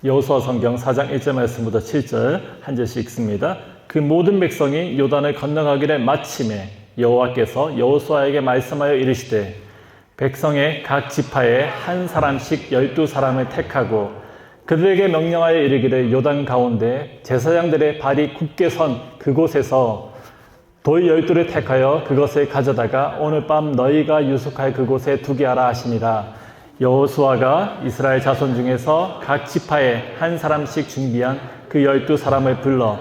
여호수아 성경 4장 1절 말씀부터 7절 한 절씩 읽습니다. 그 모든 백성이 요단을 건너가기를 마침에 여호와께서 여호수아에게 말씀하여 이르시되 백성의 각 지파에 한 사람씩 12사람을 택하고 그들에게 명령하여 이르기를 요단 가운데 제사장들의 발이 굳게 선 그곳에서 돌 12를 택하여 그것을 가져다가 오늘 밤 너희가 유숙할 그곳에 두게 하라 하시니라. 여호수아가 이스라엘 자손 중에서 각 지파에 한 사람씩 준비한 그 12사람을 불러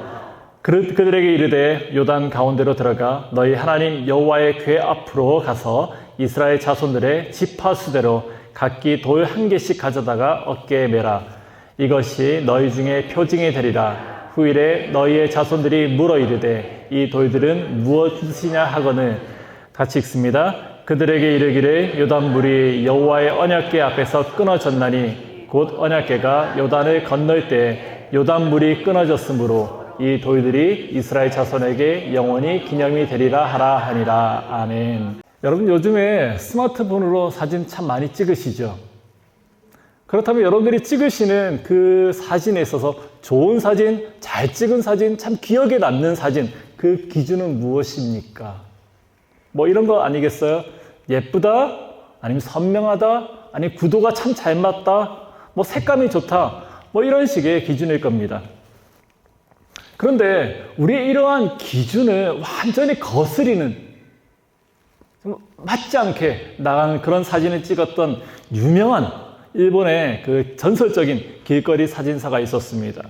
그들에게 이르되 요단 가운데로 들어가 너희 하나님 여호와의 궤 앞으로 가서 이스라엘 자손들의 지파 수대로 각기 돌 한 개씩 가져다가 어깨에 매라. 이것이 너희 중에 표징이 되리라. 후일에 너희의 자손들이 물어 이르되 이 돌들은 무엇이냐 하거늘. 같이 읽습니다. 그들에게 이르기를 요단물이 여호와의 언약궤 앞에서 끊어졌나니 곧 언약궤가 요단을 건널 때 요단물이 끊어졌으므로 이 돌들이 이스라엘 자손에게 영원히 기념이 되리라 하라 하니라. 아멘. 여러분 요즘에 스마트폰으로 사진 참 많이 찍으시죠? 그렇다면 여러분들이 찍으시는 그 사진에 있어서 좋은 사진, 잘 찍은 사진, 참 기억에 남는 사진, 그 기준은 무엇입니까? 뭐 이런 거 아니겠어요? 예쁘다? 아니면 선명하다? 아니면 구도가 참 잘 맞다? 뭐 색감이 좋다? 뭐 이런 식의 기준일 겁니다. 그런데 우리의 이러한 기준을 완전히 거스리는 맞지 않게 나간 그런 사진을 찍었던 유명한 일본의 그 전설적인 길거리 사진사가 있었습니다.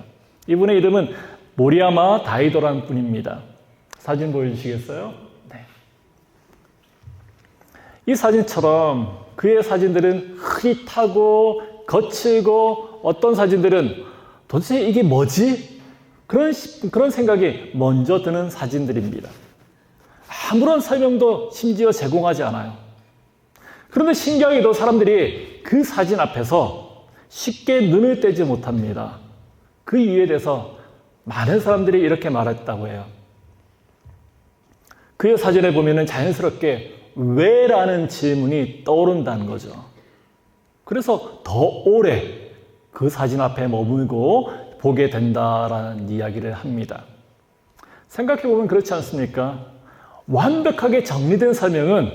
이분의 이름은 모리야마 다이도라는 분입니다. 사진 보여주시겠어요? 네. 이 사진처럼 그의 사진들은 흐릿하고 거칠고 어떤 사진들은 도대체 이게 뭐지? 그런 생각이 먼저 드는 사진들입니다. 아무런 설명도 심지어 제공하지 않아요. 그런데 신기하게도 사람들이 그 사진 앞에서 쉽게 눈을 떼지 못합니다. 그 이유에 대해서 많은 사람들이 이렇게 말했다고 해요. 그의 사진을 보면 자연스럽게 왜? 라는 질문이 떠오른다는 거죠. 그래서 더 오래 그 사진 앞에 머물고 보게 된다라는 이야기를 합니다. 생각해보면 그렇지 않습니까? 완벽하게 정리된 설명은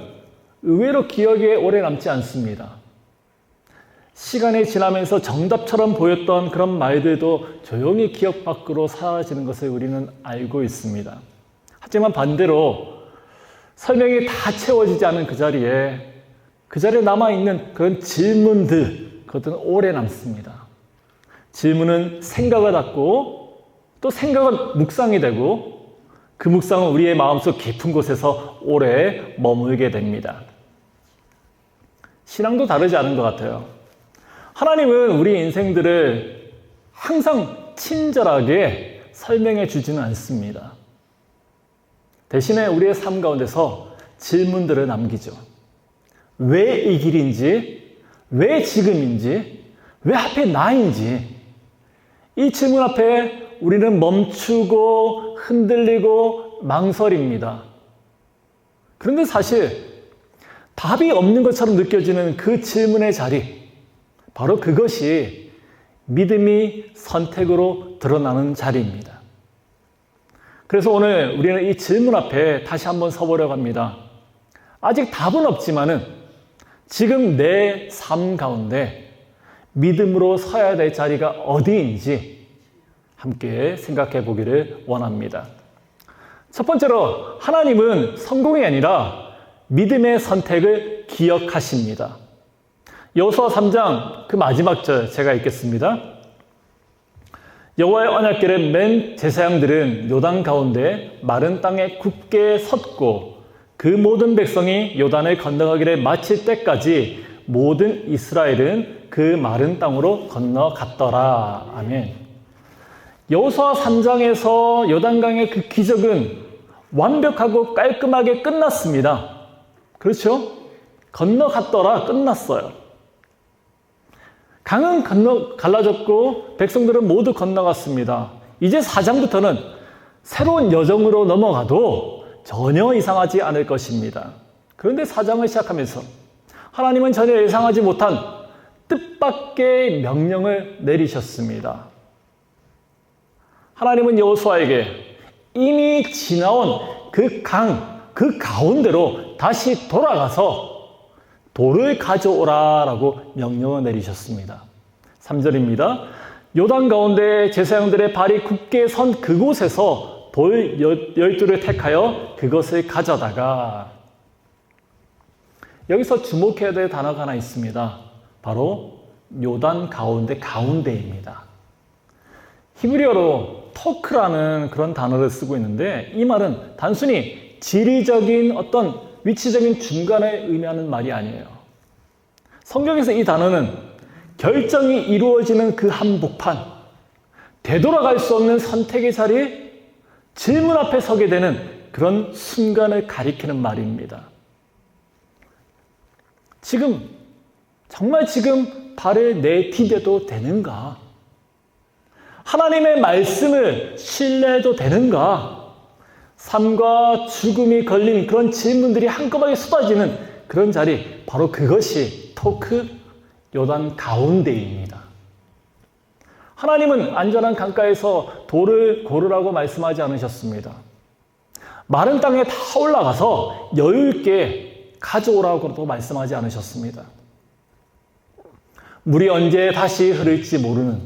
의외로 기억에 오래 남지 않습니다. 시간이 지나면서 정답처럼 보였던 그런 말들도 조용히 기억 밖으로 사라지는 것을 우리는 알고 있습니다. 하지만 반대로 설명이 다 채워지지 않은 그 자리에 남아있는 그런 질문들, 그것들은 오래 남습니다. 질문은 생각을 닫고 또 생각은 묵상이 되고 그 묵상은 우리의 마음속 깊은 곳에서 오래 머물게 됩니다. 신앙도 다르지 않은 것 같아요. 하나님은 우리 인생들을 항상 친절하게 설명해 주지는 않습니다. 대신에 우리의 삶 가운데서 질문들을 남기죠. 왜 이 길인지, 왜 지금인지, 왜 하필 나인지, 이 질문 앞에 우리는 멈추고 흔들리고 망설입니다. 그런데 사실 답이 없는 것처럼 느껴지는 그 질문의 자리, 바로 그것이 믿음이 선택으로 드러나는 자리입니다. 그래서 오늘 우리는 이 질문 앞에 다시 한번 서보려고 합니다. 아직 답은 없지만은 지금 내 삶 가운데 믿음으로 서야 될 자리가 어디인지 함께 생각해 보기를 원합니다. 첫 번째로 하나님은 성공이 아니라 믿음의 선택을 기억하십니다. 여호수아 3장 그 마지막 절 제가 읽겠습니다. 여호와의 언약궤를 맨 제사장들은 요단 가운데 마른 땅에 굳게 섰고 그 모든 백성이 요단을 건너가기를 마칠 때까지 모든 이스라엘은 그 마른 땅으로 건너갔더라. 아멘. 여호수아 3장에서 요단강의 그 기적은 완벽하고 깔끔하게 끝났습니다. 그렇죠? 건너갔더라. 끝났어요. 강은 갈라졌고 백성들은 모두 건너갔습니다. 이제 4장부터는 새로운 여정으로 넘어가도 전혀 이상하지 않을 것입니다. 그런데 4장을 시작하면서 하나님은 전혀 예상하지 못한 뜻밖의 명령을 내리셨습니다. 하나님은 여호수아에게 이미 지나온 그 강, 그 가운데로 다시 돌아가서 돌을 가져오라라고 명령을 내리셨습니다. 3절입니다. 요단 가운데 제사장들의 발이 굳게 선 그곳에서 돌 12를 택하여 그것을 가져다가, 여기서 주목해야 될 단어가 하나 있습니다. 바로 요단 가운데입니다. 히브리어로 토크라는 그런 단어를 쓰고 있는데, 이 말은 단순히 지리적인 어떤 위치적인 중간을 의미하는 말이 아니에요. 성경에서 이 단어는 결정이 이루어지는 그 한복판, 되돌아갈 수 없는 선택의 자리에 질문 앞에 서게 되는 그런 순간을 가리키는 말입니다. 정말 지금 발을 내디뎌도 되는가? 하나님의 말씀을 신뢰해도 되는가? 삶과 죽음이 걸린 그런 질문들이 한꺼번에 쏟아지는 그런 자리, 바로 그것이 토크 요단 가운데입니다. 하나님은 안전한 강가에서 돌을 고르라고 말씀하지 않으셨습니다. 마른 땅에 다 올라가서 여유 있게 가져오라고도 말씀하지 않으셨습니다. 물이 언제 다시 흐를지 모르는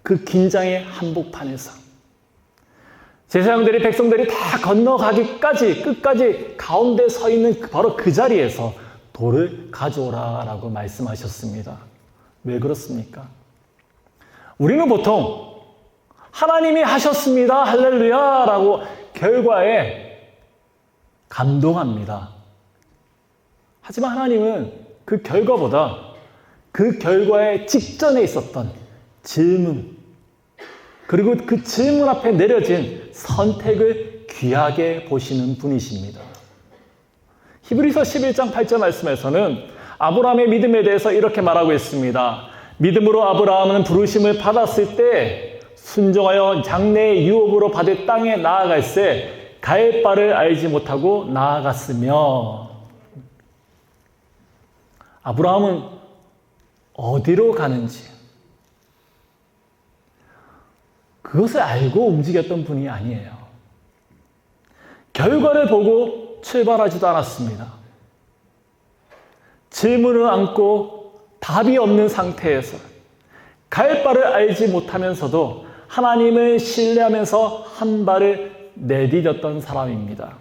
그 긴장의 한복판에서 제사장들이, 백성들이 다 건너가기까지 끝까지 가운데 서 있는 바로 그 자리에서 돌을 가져오라라고 말씀하셨습니다. 왜 그렇습니까? 우리는 보통 하나님이 하셨습니다, 할렐루야 라고 결과에 감동합니다. 하지만 하나님은 그 결과보다 그 결과의 직전에 있었던 질문, 그리고 그 질문 앞에 내려진 선택을 귀하게 보시는 분이십니다. 히브리서 11장 8절 말씀에서는 아브라함의 믿음에 대해서 이렇게 말하고 있습니다. 믿음으로 아브라함은 부르심을 받았을 때 순종하여 장래의 유업으로 받을 땅에 나아갈새 갈 바를 알지 못하고 나아갔으며, 아브라함은 어디로 가는지 그것을 알고 움직였던 분이 아니에요. 결과를 보고 출발하지도 않았습니다. 질문을 안고 답이 없는 상태에서 갈 바를 알지 못하면서도 하나님을 신뢰하면서 한 발을 내디뎠던 사람입니다.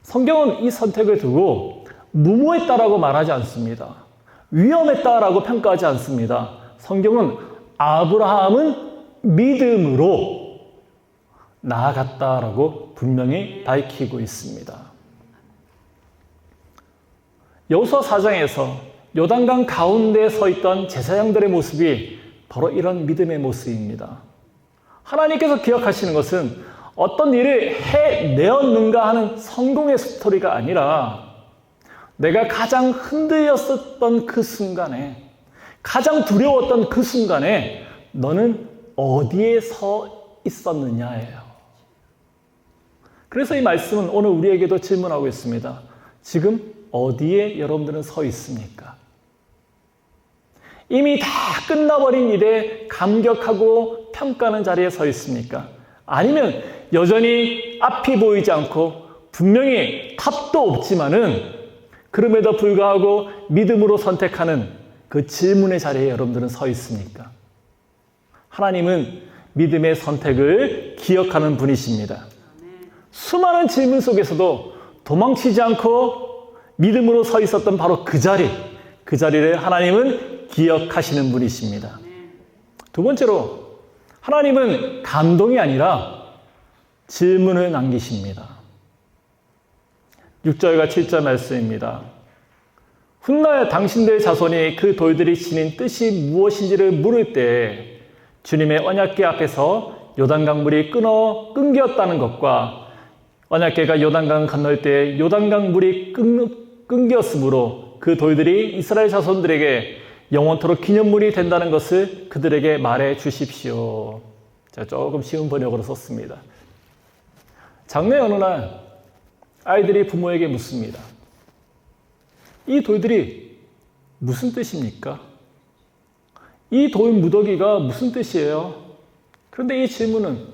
성경은 이 선택을 두고 무모했다라고 말하지 않습니다. 위험했다라고 평가하지 않습니다. 성경은 아브라함은 믿음으로 나아갔다라고 분명히 밝히고 있습니다. 여호수아 4장에서 요단강 가운데에 서 있던 제사장들의 모습이 바로 이런 믿음의 모습입니다. 하나님께서 기억하시는 것은 어떤 일을 해내었는가 하는 성공의 스토리가 아니라, 내가 가장 흔들렸었던 그 순간에, 가장 두려웠던 그 순간에 너는 어디에 서 있었느냐예요. 그래서 이 말씀은 오늘 우리에게도 질문하고 있습니다. 지금 어디에 여러분들은 서 있습니까? 이미 다 끝나버린 일에 감격하고 평가하는 자리에 서 있습니까? 아니면 여전히 앞이 보이지 않고 분명히 답도 없지만은 그럼에도 불구하고 믿음으로 선택하는 그 질문의 자리에 여러분들은 서 있습니까? 하나님은 믿음의 선택을 기억하는 분이십니다. 수많은 질문 속에서도 도망치지 않고 믿음으로 서 있었던 바로 그 자리를 하나님은 기억하시는 분이십니다. 두 번째로, 하나님은 감동이 아니라 질문을 남기십니다. 6절과 7절 말씀입니다. 훗날 당신들 자손이 그 돌들이 지닌 뜻이 무엇인지를 물을 때 주님의 언약궤 앞에서 요단강 물이 끊겼다는 것과 언약궤가 요단강 건널 때 요단강 물이 끊겼으므로 그 돌들이 이스라엘 자손들에게 영원토록 기념물이 된다는 것을 그들에게 말해 주십시오. 제가 조금 쉬운 번역으로 썼습니다. 장래 어느 날 아이들이 부모에게 묻습니다. 이 돌들이 무슨 뜻입니까? 이 돌 무더기가 무슨 뜻이에요? 그런데 이 질문은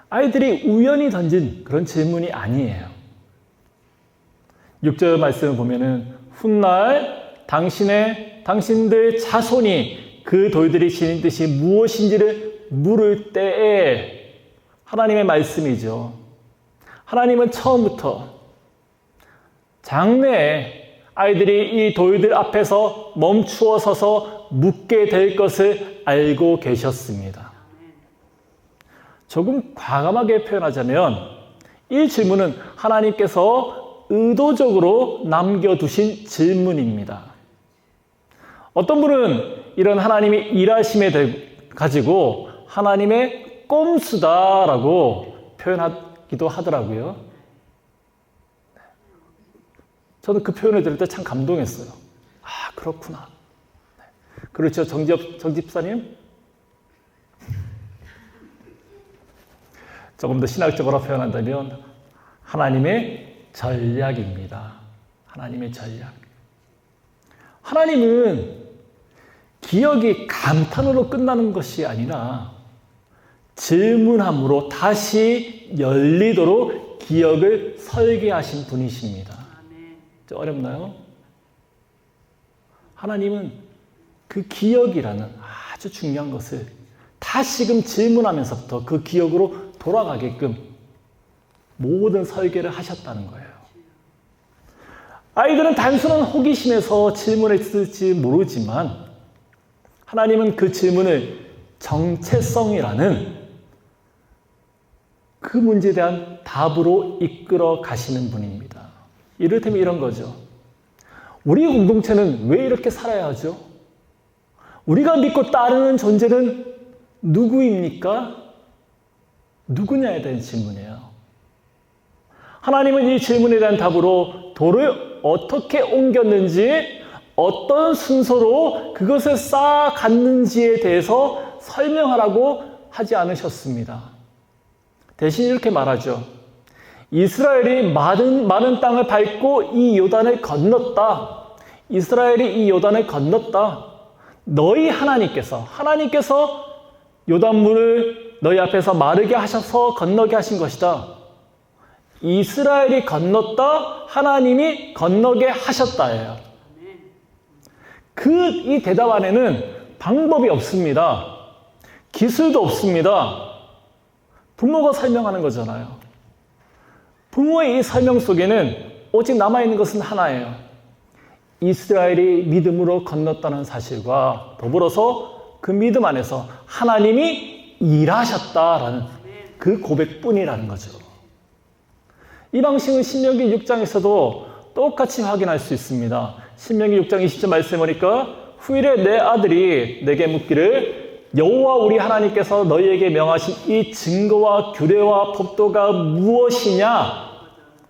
아이들이 우연히 던진 그런 질문이 아니에요. 6절 말씀을 보면은 훗날 당신들 자손이 그 돌들이 지닌 뜻이 무엇인지를 물을 때에 하나님의 말씀이죠. 하나님은 처음부터 장래에 아이들이 이 돌들 앞에서 멈추어 서서 묻게 될 것을 알고 계셨습니다. 조금 과감하게 표현하자면 이 질문은 하나님께서 의도적으로 남겨두신 질문입니다. 어떤 분은 이런 하나님의 일하심에 가지고 하나님의 꼼수다라고 표현하기도 하더라고요. 저는 그 표현을 들을 때 참 감동했어요. 아, 그렇구나. 그렇죠, 정 집사님? 조금 더 신학적으로 표현한다면 하나님의 전략입니다. 하나님의 전략. 하나님은 기억이 감탄으로 끝나는 것이 아니라 질문함으로 다시 열리도록 기억을 설계하신 분이십니다. 좀 어렵나요? 하나님은 그 기억이라는 아주 중요한 것을 다시금 질문하면서부터 그 기억으로 돌아가게끔 모든 설계를 하셨다는 거예요. 아이들은 단순한 호기심에서 질문했을지 모르지만 하나님은 그 질문을 정체성이라는 그 문제에 대한 답으로 이끌어 가시는 분입니다. 이를테면 이런 거죠. 우리 공동체는 왜 이렇게 살아야 하죠? 우리가 믿고 따르는 존재는 누구입니까? 누구냐에 대한 질문이에요. 하나님은 이 질문에 대한 답으로 돌을 어떻게 옮겼는지, 어떤 순서로 그것을 쌓아갔는지에 대해서 설명하라고 하지 않으셨습니다. 대신 이렇게 말하죠. 이스라엘이 많은 땅을 밟고 이 요단을 건넜다. 이스라엘이 이 요단을 건넜다. 너희 하나님께서 요단물을 너희 앞에서 마르게 하셔서 건너게 하신 것이다. 이스라엘이 건넜다. 하나님이 건너게 하셨다예요. 이 대답 안에는 방법이 없습니다. 기술도 없습니다. 부모가 설명하는 거잖아요. 부모의 이 설명 속에는 오직 남아있는 것은 하나예요. 이스라엘이 믿음으로 건넜다는 사실과 더불어서 그 믿음 안에서 하나님이 일하셨다라는 그 고백뿐이라는 거죠. 이 방식은 신명기 6장에서도 똑같이 확인할 수 있습니다. 신명기 6장 20절 말씀해 보니까 후일에 내 아들이 내게 묻기를 여호와 우리 하나님께서 너희에게 명하신 이 증거와 규례와 법도가 무엇이냐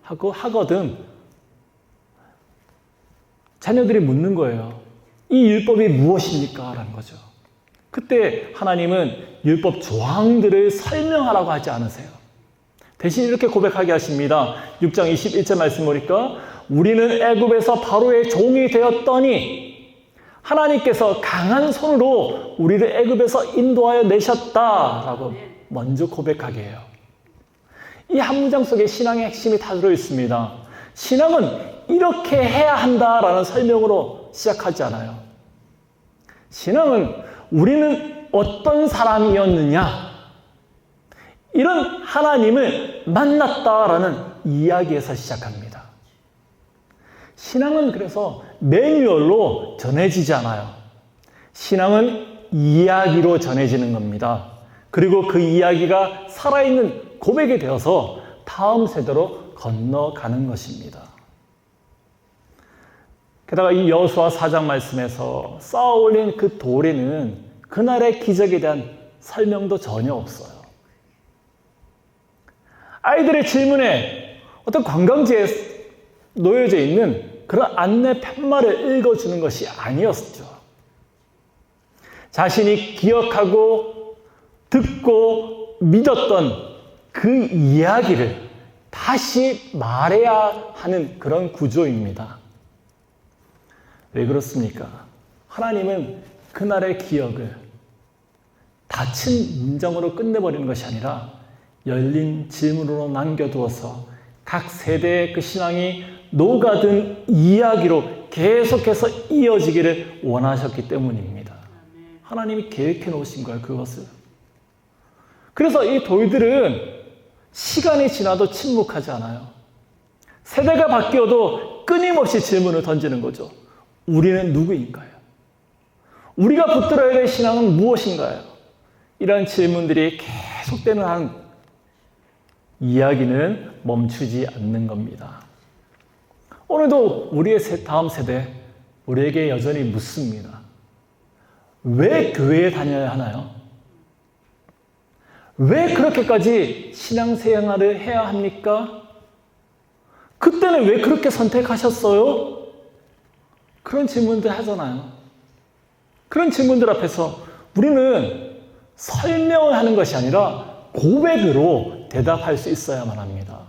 하고 하거든 자녀들이 묻는 거예요. 이 율법이 무엇입니까? 라는 거죠. 그때 하나님은 율법 조항들을 설명하라고 하지 않으세요. 대신 이렇게 고백하게 하십니다. 6장 21절 말씀 보니까 우리는 애굽에서 바로의 종이 되었더니 하나님께서 강한 손으로 우리를 애굽에서 인도하여 내셨다라고 먼저 고백하게 해요. 이 한 문장 속에 신앙의 핵심이 다 들어있습니다. 신앙은 이렇게 해야 한다라는 설명으로 시작하지 않아요. 신앙은 우리는 어떤 사람이었느냐 이런 하나님을 만났다라는 이야기에서 시작합니다. 신앙은 그래서 매뉴얼로 전해지지 않아요. 신앙은 이야기로 전해지는 겁니다. 그리고 그 이야기가 살아있는 고백이 되어서 다음 세대로 건너가는 것입니다. 게다가 이 여호수아 4장 말씀에서 쌓아 올린 그 돌에는 그날의 기적에 대한 설명도 전혀 없어요. 아이들의 질문에 어떤 관광지에 놓여져 있는 그런 안내 편말을 읽어주는 것이 아니었죠. 자신이 기억하고 듣고 믿었던 그 이야기를 다시 말해야 하는 그런 구조입니다. 왜 그렇습니까? 하나님은 그날의 기억을 닫힌 문장으로 끝내버리는 것이 아니라 열린 질문으로 남겨두어서 각 세대의 그 신앙이 녹아든 이야기로 계속해서 이어지기를 원하셨기 때문입니다. 하나님이 계획해 놓으신 거예요, 그것을. 그래서 이 돌들은 시간이 지나도 침묵하지 않아요. 세대가 바뀌어도 끊임없이 질문을 던지는 거죠. 우리는 누구인가요? 우리가 붙들어야 될 신앙은 무엇인가요? 이런 질문들이 계속되는 한 이야기는 멈추지 않는 겁니다. 오늘도 우리의 다음 세대, 우리에게 여전히 묻습니다. 왜 교회에 다녀야 하나요? 왜 그렇게까지 신앙생활을 해야 합니까? 그때는 왜 그렇게 선택하셨어요? 그런 질문들 하잖아요. 그런 질문들 앞에서 우리는 설명을 하는 것이 아니라 고백으로 대답할 수 있어야만 합니다.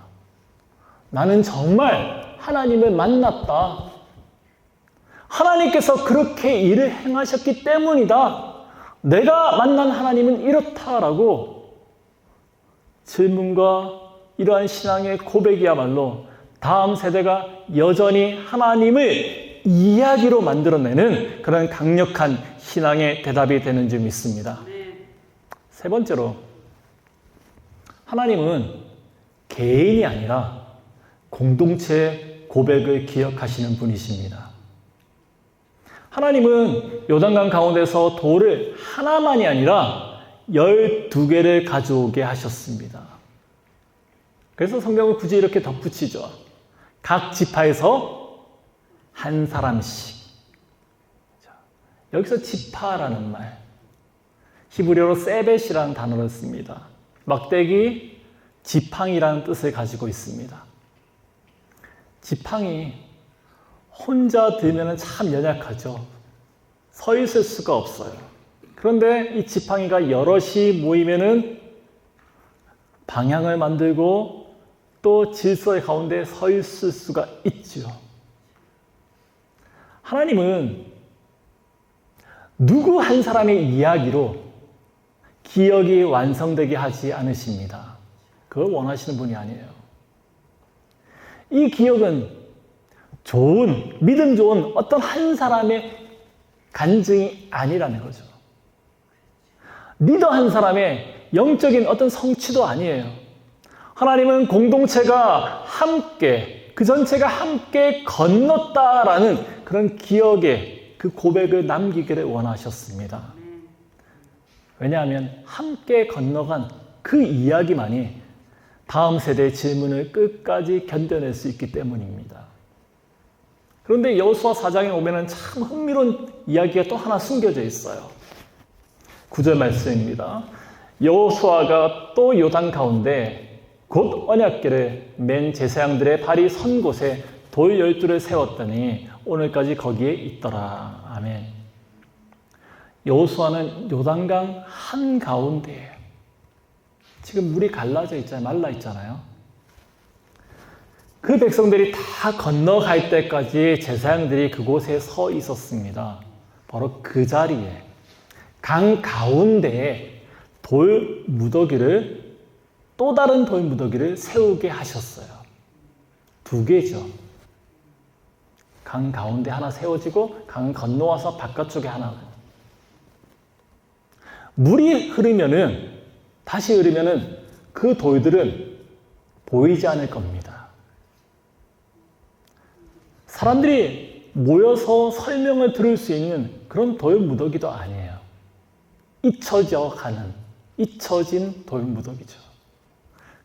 나는 정말 하나님을 만났다. 하나님께서 그렇게 일을 행하셨기 때문이다. 내가 만난 하나님은 이렇다라고 질문과 이러한 신앙의 고백이야말로 다음 세대가 여전히 하나님을 이야기로 만들어내는 그런 강력한 신앙의 대답이 되는 줄 믿습니다. 세 번째로, 하나님은 개인이 아니라 공동체의 고백을 기억하시는 분이십니다. 하나님은 요단강 가운데서 돌을 하나만이 아니라 12개를 가져오게 하셨습니다. 그래서 성경을 굳이 이렇게 덧붙이죠. 각 지파에서 한 사람씩. 여기서 지파라는 말, 히브리어로 세벳이라는 단어를 씁니다. 막대기, 지팡이라는 뜻을 가지고 있습니다. 지팡이 혼자 들면 참 연약하죠. 서 있을 수가 없어요. 그런데 이 지팡이가 여럿이 모이면은 방향을 만들고 또 질서의 가운데 서 있을 수가 있죠. 하나님은 누구 한 사람의 이야기로 기억이 완성되게 하지 않으십니다. 그걸 원하시는 분이 아니에요. 이 기억은 좋은, 믿음 좋은 어떤 한 사람의 간증이 아니라는 거죠. 리더 한 사람의 영적인 어떤 성취도 아니에요. 하나님은 공동체가 함께, 그 전체가 함께 건넜다라는 그런 기억의 그 고백을 남기기를 원하셨습니다. 왜냐하면 함께 건너간 그 이야기만이 다음 세대의 질문을 끝까지 견뎌낼 수 있기 때문입니다. 그런데 여호수아 4장에 오면 참 흥미로운 이야기가 또 하나 숨겨져 있어요. 9절 말씀입니다. 여호수아가 또 요단 가운데 곧 언약궤를 맨 제사장들의 발이 선 곳에 돌 12를 세웠더니 오늘까지 거기에 있더라. 아멘. 여호수아는 요단강 한가운데에 지금 물이 갈라져 있잖아요. 말라 있잖아요. 그 백성들이 다 건너갈 때까지 제사장들이 그곳에 서 있었습니다. 바로 그 자리에 강 가운데에 돌 무더기를, 또 다른 돌 무더기를 세우게 하셨어요. 2개죠. 강 가운데 하나 세워지고 강 건너와서 바깥쪽에 하나. 물이 흐르면은, 다시 흐르면은 그 돌들은 보이지 않을 겁니다. 사람들이 모여서 설명을 들을 수 있는 그런 돌 무더기도 아니에요. 잊혀진 돌 무더기죠.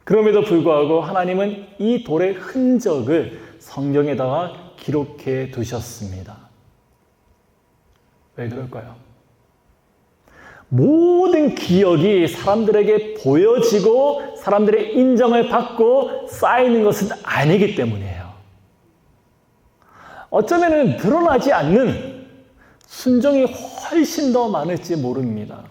그럼에도 불구하고 하나님은 이 돌의 흔적을 성경에다가 기록해 두셨습니다. 왜 그럴까요? 모든 기억이 사람들에게 보여지고 사람들의 인정을 받고 쌓이는 것은 아니기 때문이에요. 어쩌면 드러나지 않는 순종이 훨씬 더 많을지 모릅니다.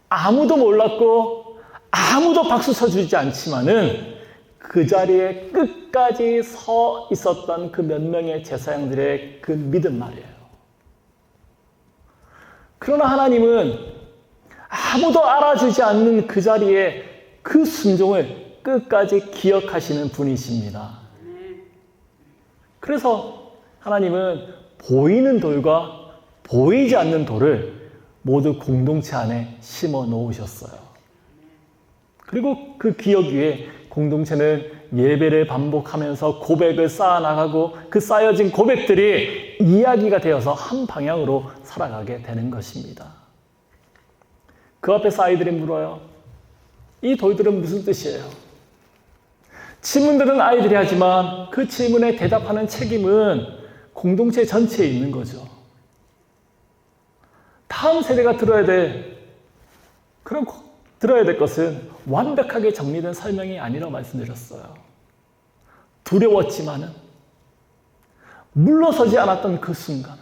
아무도 몰랐고 아무도 박수 쳐주지 않지만은 그 자리에 끝까지 서 있었던 그 몇 명의 제사장들의 그 믿음 말이에요. 그러나 하나님은 아무도 알아주지 않는 그 자리에 그 순종을 끝까지 기억하시는 분이십니다. 그래서 하나님은 보이는 돌과 보이지 않는 돌을 모두 공동체 안에 심어 놓으셨어요. 그리고 그 기억 위에 공동체는 예배를 반복하면서 고백을 쌓아나가고 그 쌓여진 고백들이 이야기가 되어서 한 방향으로 살아가게 되는 것입니다. 그 앞에서 아이들이 물어요. 이 돌들은 무슨 뜻이에요? 질문들은 아이들이 하지만 그 질문에 대답하는 책임은 공동체 전체에 있는 거죠. 다음 세대가 들어야 될 것은 완벽하게 정리된 설명이 아니라고 말씀드렸어요. 두려웠지만은 물러서지 않았던 그 순간,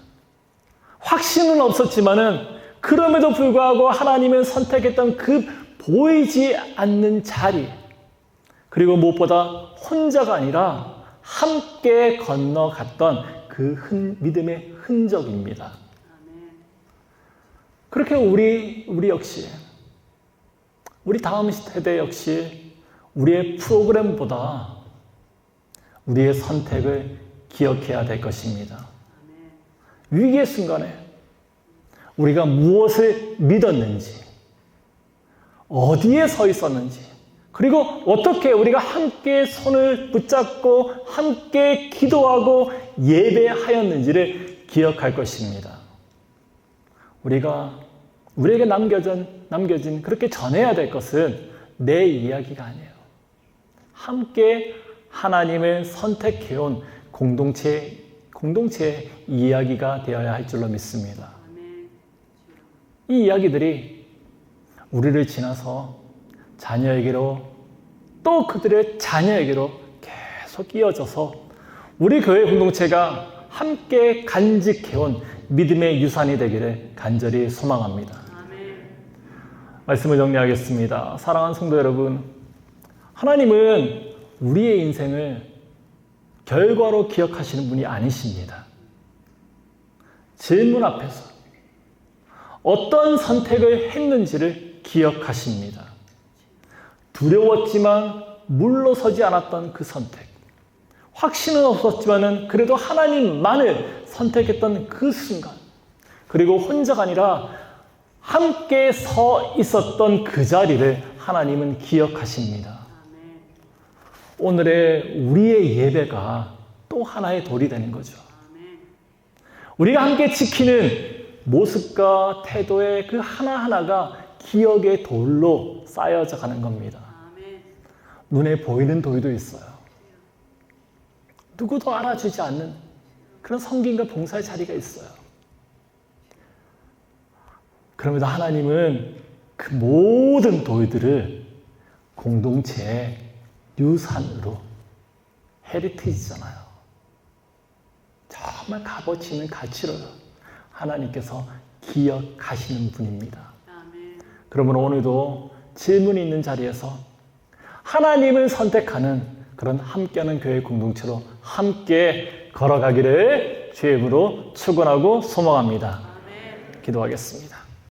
확신은 없었지만은 그럼에도 불구하고 하나님은 선택했던 그 보이지 않는 자리, 그리고 무엇보다 혼자가 아니라 함께 건너갔던 그 믿음의 흔적입니다. 그렇게 우리 역시, 우리 다음 세대 역시 우리의 프로그램보다 우리의 선택을 기억해야 될 것입니다. 위기의 순간에 우리가 무엇을 믿었는지, 어디에 서 있었는지, 그리고 어떻게 우리가 함께 손을 붙잡고 함께 기도하고 예배하였는지를 기억할 것입니다. 우리에게 남겨진 그렇게 전해야 될 것은 내 이야기가 아니에요. 함께 하나님을 선택해온 공동체의 이야기가 되어야 할 줄로 믿습니다. 이 이야기들이 우리를 지나서 자녀에게로 또 그들의 자녀에게로 계속 이어져서 우리 교회 공동체가 함께 간직해온 믿음의 유산이 되기를 간절히 소망합니다. 말씀을 정리하겠습니다. 사랑하는 성도 여러분, 하나님은 우리의 인생을 결과로 기억하시는 분이 아니십니다. 질문 앞에서 어떤 선택을 했는지를 기억하십니다. 두려웠지만 물러서지 않았던 그 선택, 확신은 없었지만은 그래도 하나님만을 선택했던 그 순간, 그리고 혼자가 아니라 함께 서 있었던 그 자리를 하나님은 기억하십니다. 오늘의 우리의 예배가 또 하나의 돌이 되는 거죠. 우리가 함께 지키는 모습과 태도의 그 하나하나가 기억의 돌로 쌓여져 가는 겁니다. 눈에 보이는 돌도 있어요. 누구도 알아주지 않는 그런 섬김과 봉사의 자리가 있어요. 그럼에도 하나님은 그 모든 돌들을 공동체의 유산으로, 헤리티지잖아요. 정말 값어치 있는 가치로 하나님께서 기억하시는 분입니다. 그러므로 오늘도 질문이 있는 자리에서 하나님을 선택하는 그런 함께하는 교회 공동체로 함께 걸어가기를 주의 이름으로 축원하고 소망합니다. 기도하겠습니다.